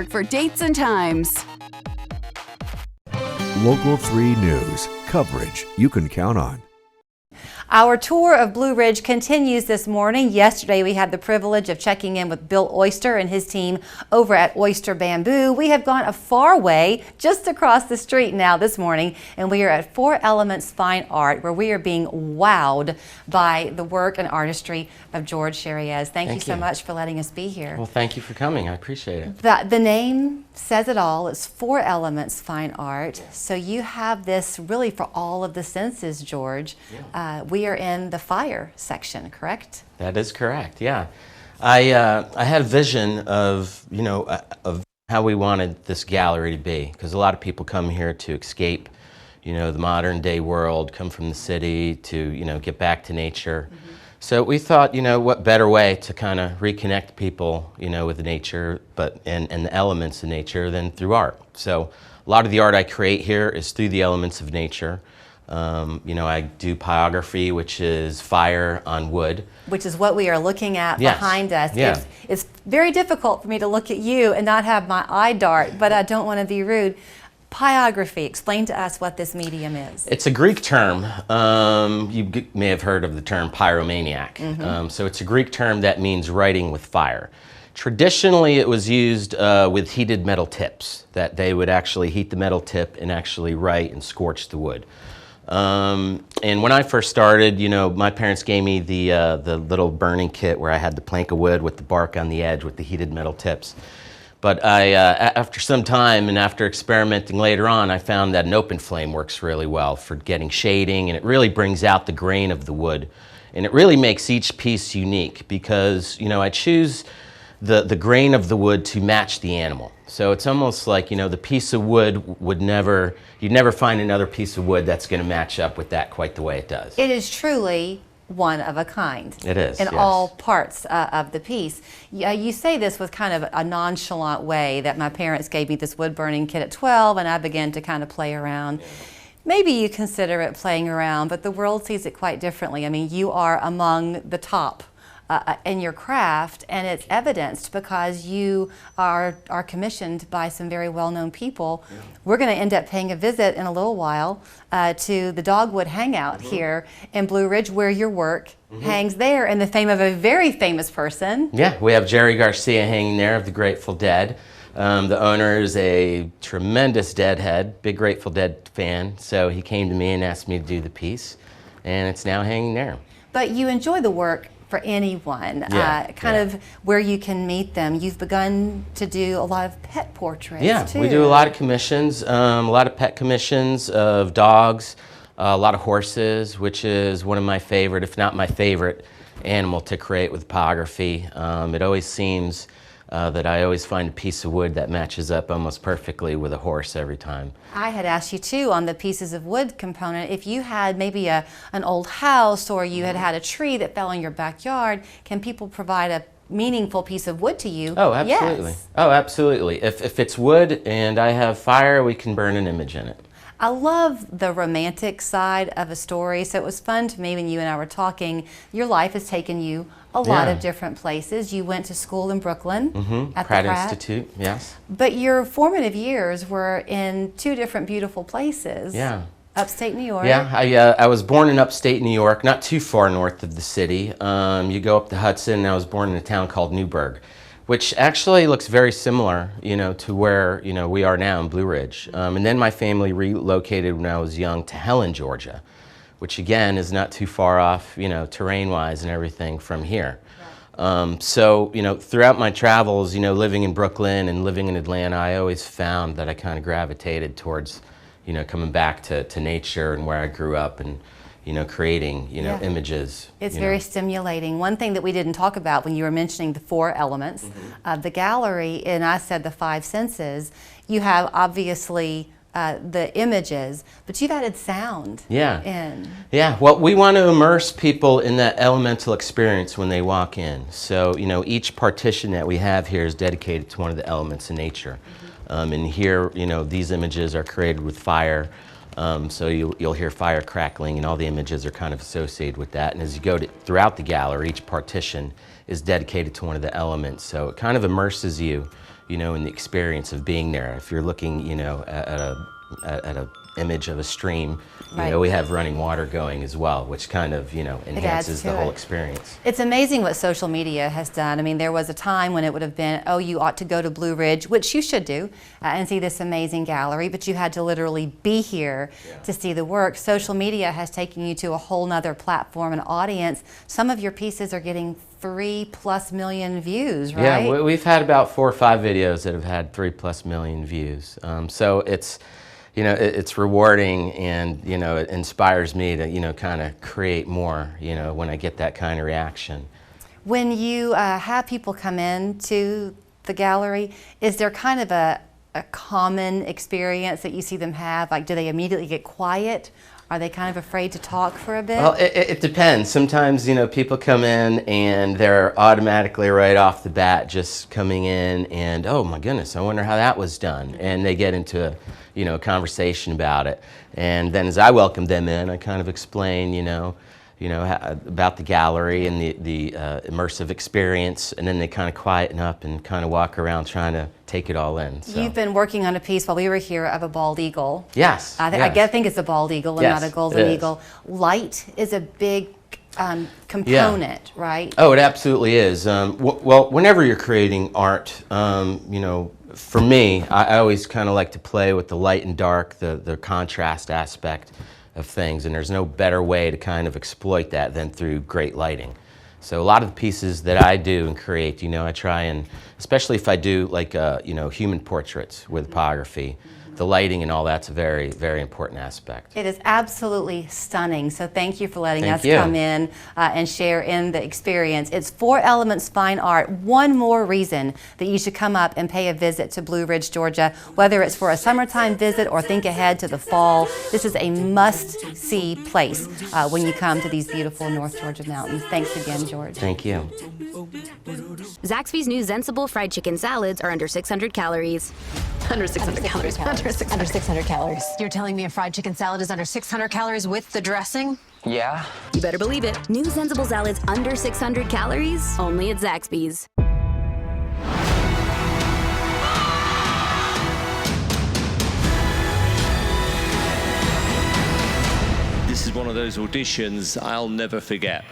for dates and times. Local 3 News, coverage you can count on. Our tour of Blue Ridge continues this morning. Yesterday we had the privilege of checking in with Bill Oyster and his team over at Oyster Bamboo. We have gone a far way just across the street now this morning, and we are at 4 Elements Fine Art, where we are being wowed by the work and artistry of George Charriez. Thank you so much for letting us be here. Well, thank you for coming. I appreciate it. The name says it all. It's 4 Elements Fine Art. So you have this really for all of the senses, George. We are in the fire section, correct? That is correct, yeah. I had a vision of, of how we wanted this gallery to be, because a lot of people come here to escape, the modern day world, come from the city to, get back to nature. So we thought, what better way to kind of reconnect people, with nature, and the elements of nature than through art. So a lot of the art I create here is through the elements of nature. I do pyrography, which is fire on wood. Which is what we are looking at behind us. Yeah. It's very difficult for me to look at you and not have my eye dart, but I don't want to be rude. Pyrography, explain to us what this medium is. It's a Greek term. You may have heard of the term pyromaniac. So it's a Greek term that means writing with fire. Traditionally, it was used with heated metal tips, that they would actually heat the metal tip and actually write and scorch the wood. And when I first started, my parents gave me the little burning kit where I had the plank of wood with the bark on the edge with the heated metal tips. But after some time and after experimenting later on, I found that an open flame works really well for getting shading, and it really brings out the grain of the wood. And it really makes each piece unique because, I choose the grain of the wood to match the animal. So it's almost like, the piece of wood you'd never find another piece of wood that's going to match up with that quite the way it does. It is truly one of a kind. It is, in all parts of the piece. You say this with kind of a nonchalant way, that my parents gave me this wood burning kit at 12 and I began to kind of play around. Maybe you consider it playing around, but the world sees it quite differently. I mean, you are among the top in your craft, and it's evidenced because you are commissioned by some very well-known people. We're going to end up paying a visit in a little while to the Dogwood hangout here in Blue Ridge, where your work hangs there in the fame of a very famous person. Yeah, we have Jerry Garcia hanging there of the Grateful Dead. The owner is a tremendous Deadhead, big Grateful Dead fan, so he came to me and asked me to do the piece, and it's now hanging there. But you enjoy the work for anyone, of where you can meet them. You've begun to do a lot of pet portraits too. We do a lot of commissions, a lot of pet commissions of dogs, a lot of horses, which is one of my favorite, if not my favorite, animal to create with pyrography. It always seems that I always find a piece of wood that matches up almost perfectly with a horse every time. I had asked you too on the pieces of wood component, if you had maybe an old house or you had a tree that fell in your backyard, can people provide a meaningful piece of wood to you? Oh, absolutely. Yes. Oh, absolutely. If it's wood and I have fire, we can burn an image in it. I love the romantic side of a story, so it was fun to me when you and I were talking. Your life has taken you a lot of different places. You went to school in Brooklyn at Pratt the Pratt Institute, yes. But your formative years were in 2 different beautiful places. Yeah. Upstate New York. Yeah, I was born in upstate New York, not too far north of the city. You go up the Hudson, and I was born in a town called Newburgh, which actually looks very similar, to where, we are now in Blue Ridge. And then my family relocated when I was young to Helen, Georgia, which again is not too far off, terrain-wise and everything from here. So, throughout my travels, living in Brooklyn and living in Atlanta, I always found that I kind of gravitated towards, coming back to nature and where I grew up and, creating, images. It's very stimulating. One thing that we didn't talk about when you were mentioning the 4 elements of the gallery, and I said the 5 senses, you have obviously the images, but you've added sound in. Yeah, well, we want to immerse people in that elemental experience when they walk in. So, each partition that we have here is dedicated to one of the elements in nature. And here, these images are created with fire. So you'll hear fire crackling, and all the images are kind of associated with that. And as you go throughout the gallery, each partition is dedicated to one of the elements. So it kind of immerses you, you know, in the experience of being there. If you're looking, you know, at a image of a stream, you know, we have running water going as well, which kind of, you know, enhances the whole experience. It's amazing what social media has done. I mean, there was a time when it would have been, oh, you ought to go to Blue Ridge, which you should do, and see this amazing gallery, but you had to literally be here to see the work. Social media has taken you to a whole nother platform and audience. Some of your pieces are getting 3+ million views, right? Yeah, we've had about 4 or 5 videos that have had 3+ million views. So it's, you know, it's rewarding, and, you know, it inspires me to, you know, kind of create more, you know, when I get that kind of reaction. When you have people come in to the gallery, is there kind of a common experience that you see them have? Like, do they immediately get quiet? Are they kind of afraid to talk for a bit? Well, it depends. Sometimes, you know, people come in and they're automatically right off the bat just coming in and, oh my goodness, I wonder how that was done. And they get into a, you know, conversation about it. And then as I welcome them in, I kind of explain, you know, about the gallery and the immersive experience, and then they kind of quieten up and kind of walk around trying to take it all in. So. You've been working on a piece while we were here of a bald eagle. Yes. I think it's a bald eagle and not a golden eagle. Light is a big component, right? Oh, it absolutely is. Well, whenever you're creating art, you know, for me, I always kind of like to play with the light and dark, the contrast aspect of things, and there's no better way to kind of exploit that than through great lighting. So a lot of the pieces that I do and create, you know, I try and, especially if I do like, you know, human portraits with pyrography, the lighting and all that's a very, very important aspect. It is absolutely stunning. So thank you for letting us come in and share in the experience. It's 4 Elements Fine Art. One more reason that you should come up and pay a visit to Blue Ridge, Georgia, whether it's for a summertime visit or think ahead to the fall. This is a must-see place when you come to these beautiful North Georgia mountains. Thanks again, George. Thank you. Zaxby's new Sensible fried chicken salads are under 600 calories. Under 600 calories. Under 600 calories. You're telling me a fried chicken salad is under 600 calories with the dressing? Yeah. You better believe it. New Sensible salads under 600 calories, only at Zaxby's. This is one of those auditions I'll never forget.